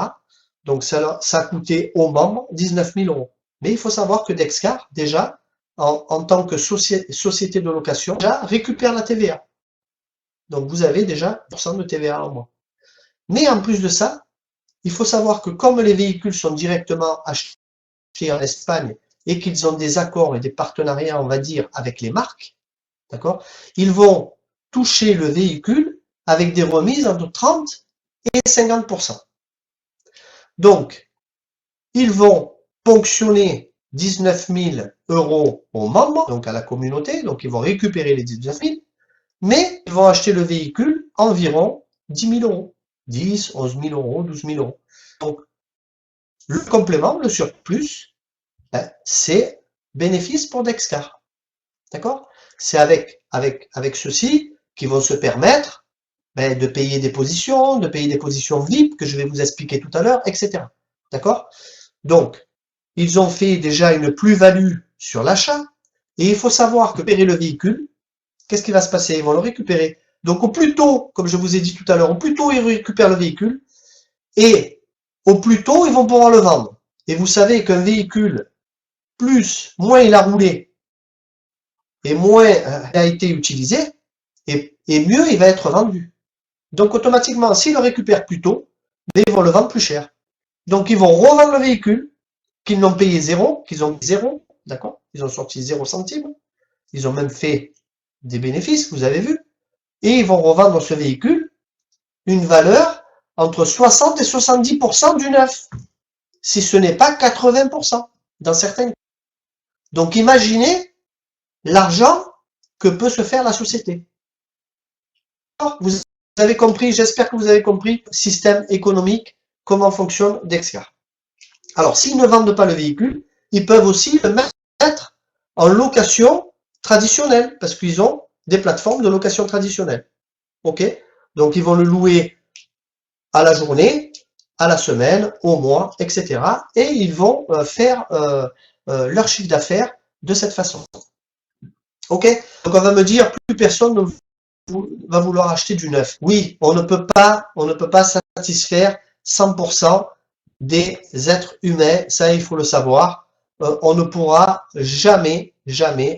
Donc ça a coûté aux membres 19 000 €. Mais il faut savoir que Dexcar, déjà, en tant que société de location, déjà récupère la TVA. Donc vous avez déjà 1% de TVA en moins. Mais en plus de ça, il faut savoir que comme les véhicules sont directement achetés en Espagne et qu'ils ont des accords et des partenariats, on va dire, avec les marques, d'accord, ils vont toucher le véhicule avec des remises entre 30 et 50%. Donc, ils vont ponctionner 19 000 € aux membres, donc à la communauté, donc ils vont récupérer les 19 000, mais ils vont acheter le véhicule environ 10 000 €, 10, 11 000 €, 12 000 €. Donc, le complément, le surplus, ben, c'est bénéfice pour Dexcar. D'accord? C'est avec ceci qu'ils vont se permettre ben, de payer des positions VIP que je vais vous expliquer tout à l'heure, etc. D'accord? Donc, ils ont fait déjà une plus-value sur l'achat et il faut savoir que payer le véhicule, qu'est-ce qui va se passer? Ils vont le récupérer. Donc, au plus tôt, comme je vous ai dit tout à l'heure, au plus tôt ils récupèrent le véhicule et au plus tôt ils vont pouvoir le vendre. Et vous savez qu'un véhicule, moins il a roulé et moins il a été utilisé, et mieux il va être vendu. Donc automatiquement, s'ils le récupèrent plus tôt, ils vont le vendre plus cher. Donc ils vont revendre le véhicule, qu'ils n'ont payé zéro, qu'ils ont payé zéro, d'accord? Ils ont sorti 0 centime, ils ont même fait des bénéfices, vous avez vu, et ils vont revendre ce véhicule une valeur entre 60 et 70% du neuf, si ce n'est pas 80% dans certains cas. Donc imaginez l'argent que peut se faire la société. Vous avez compris, j'espère que vous avez compris le système économique, comment fonctionne Dexcar. Alors, s'ils ne vendent pas le véhicule, ils peuvent aussi le mettre en location traditionnelle, parce qu'ils ont des plateformes de location traditionnelle. Ok? Donc, ils vont le louer à la journée, à la semaine, au mois, etc. Et ils vont faire leur chiffre d'affaires de cette façon. Ok? Donc, on va me dire, plus personne ne va vouloir acheter du neuf. Oui, on ne peut pas satisfaire 100% des êtres humains, ça il faut le savoir. On ne pourra jamais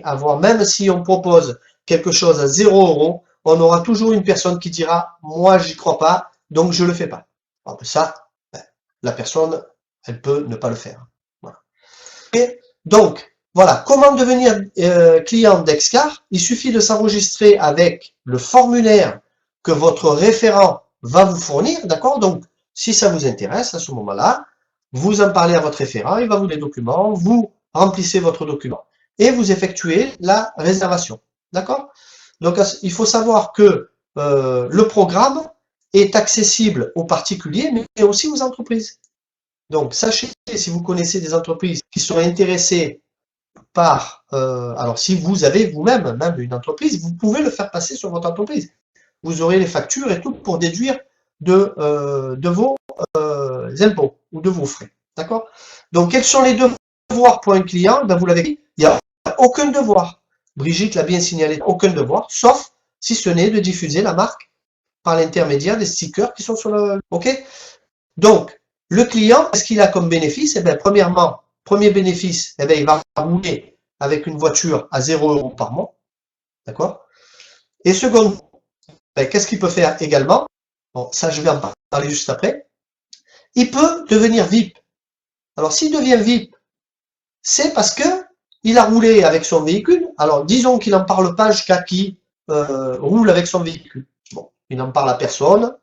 avoir, même si on propose quelque chose à 0 €, on aura toujours une personne qui dira, moi j'y crois pas, donc je le fais pas. Alors, ça, la personne, elle peut ne pas le faire. Voilà. Et donc, voilà, comment devenir client Dexcar? Il suffit de s'enregistrer avec le formulaire que votre référent va vous fournir, d'accord? Donc, si ça vous intéresse, à ce moment-là, vous en parlez à votre référent, il va vous donner les documents, vous remplissez votre document et vous effectuez la réservation. D'accord? Donc, il faut savoir que le programme est accessible aux particuliers, mais aussi aux entreprises. Donc, sachez, si vous connaissez des entreprises qui sont intéressées par, alors si vous avez vous-même même une entreprise, vous pouvez le faire passer sur votre entreprise. Vous aurez les factures et tout pour déduire de vos impôts ou de vos frais. D'accord? Donc, quels sont les devoirs pour un client? Ben, vous l'avez dit, il n'y a aucun devoir. Brigitte l'a bien signalé, aucun devoir, sauf si ce n'est de diffuser la marque par l'intermédiaire des stickers qui sont sur le... OK? Donc, le client, qu'est-ce qu'il a comme bénéfice? Eh bien, premièrement, premier bénéfice, eh bien, il va rouler avec une voiture à 0 € par mois. D'accord? Et second, ben, qu'est-ce qu'il peut faire également? Bon, ça, je vais en parler juste après. Il peut devenir VIP. Alors, s'il devient VIP, c'est parce que il a roulé avec son véhicule. Alors, disons qu'il n'en parle pas jusqu'à qui roule avec son véhicule. Bon, il n'en parle à personne.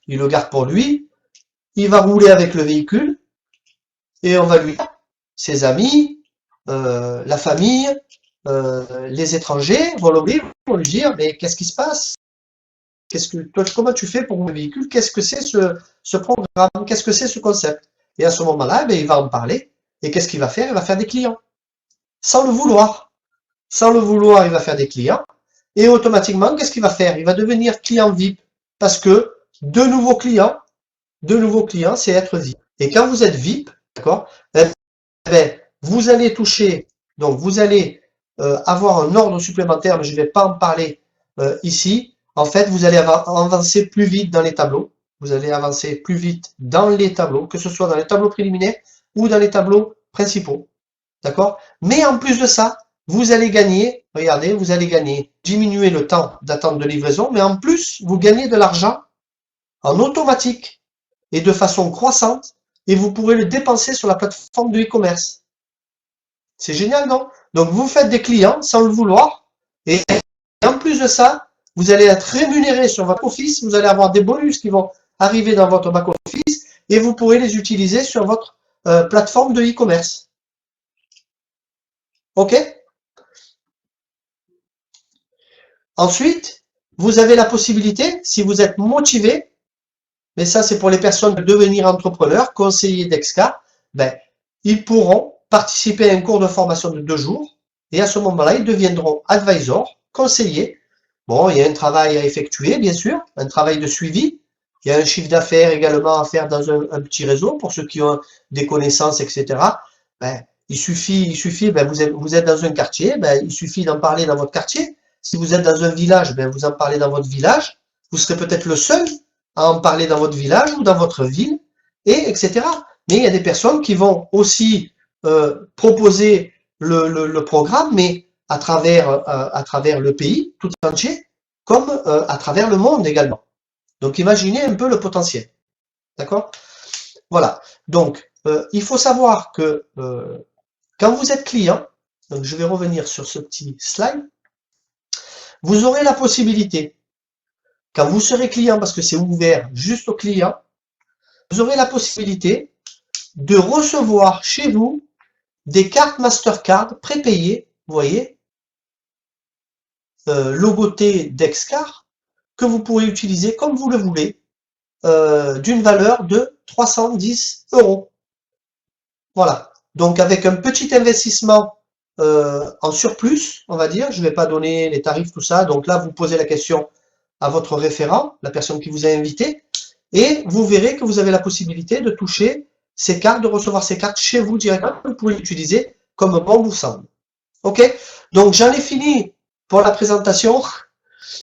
Il le garde pour lui. Il va rouler avec le véhicule. Et on va lui dire, ses amis, la famille, les étrangers vont l'oublier, vont lui dire, mais qu'est-ce qui se passe? Comment tu fais pour rouler le véhicule? Qu'est-ce que c'est ce programme? Qu'est-ce que c'est ce concept? Et à ce moment-là, il va en parler. Et qu'est-ce qu'il va faire? Il va faire des clients. Sans le vouloir. Sans le vouloir, il va faire des clients. Et automatiquement, qu'est-ce qu'il va faire? Il va devenir client VIP. Parce que de nouveaux clients, c'est être VIP. Et quand vous êtes VIP, d'accord, vous allez toucher, donc vous allez avoir un ordre supplémentaire, mais je ne vais pas en parler ici. En fait, vous allez avancer plus vite dans les tableaux. Vous allez avancer plus vite dans les tableaux, que ce soit dans les tableaux préliminaires ou dans les tableaux principaux. D'accord? Mais en plus de ça, vous allez gagner, regardez, vous allez gagner, diminuer le temps d'attente de livraison, mais en plus, vous gagnez de l'argent en automatique et de façon croissante, et vous pourrez le dépenser sur la plateforme de e-commerce. C'est génial, non? Donc, vous faites des clients sans le vouloir, et en plus de ça, vous allez être rémunéré sur votre office, vous allez avoir des bonus qui vont arriver dans votre back-office, et vous pourrez les utiliser sur votre plateforme de e-commerce. OK? Ensuite, vous avez la possibilité, si vous êtes motivé, mais ça c'est pour les personnes de devenir entrepreneurs, conseillers d'Excar, ben, ils pourront participer à un cours de formation de 2 jours, et à ce moment-là, ils deviendront advisors, conseillers. Bon, il y a un travail à effectuer, bien sûr, un travail de suivi. Il y a un chiffre d'affaires également à faire dans un petit réseau, pour ceux qui ont des connaissances, etc. Ben, il suffit, ben, vous êtes dans un quartier, ben, il suffit d'en parler dans votre quartier. Si vous êtes dans un village, ben, vous en parlez dans votre village. Vous serez peut-être le seul à en parler dans votre village ou dans votre ville, et etc. Mais il y a des personnes qui vont aussi proposer le programme, mais à travers le pays tout entier, comme à travers le monde également. Donc imaginez un peu le potentiel. D'accord? Voilà. Donc, il faut savoir que quand vous êtes client, donc je vais revenir sur ce petit slide, vous aurez la possibilité, quand vous serez client, parce que c'est ouvert juste aux clients, vous aurez la possibilité de recevoir chez vous des cartes Mastercard prépayées, vous voyez, logotées d'Excar, que vous pourrez utiliser comme vous le voulez, d'une valeur de 310 €. Voilà. Donc avec un petit investissement en surplus, on va dire, je ne vais pas donner les tarifs, tout ça, donc là vous posez la question à votre référent, la personne qui vous a invité, et vous verrez que vous avez la possibilité de toucher ces cartes, de recevoir ces cartes chez vous directement, vous pouvez l'utiliser comme bon vous semble. Ok? Donc j'en ai fini pour la présentation.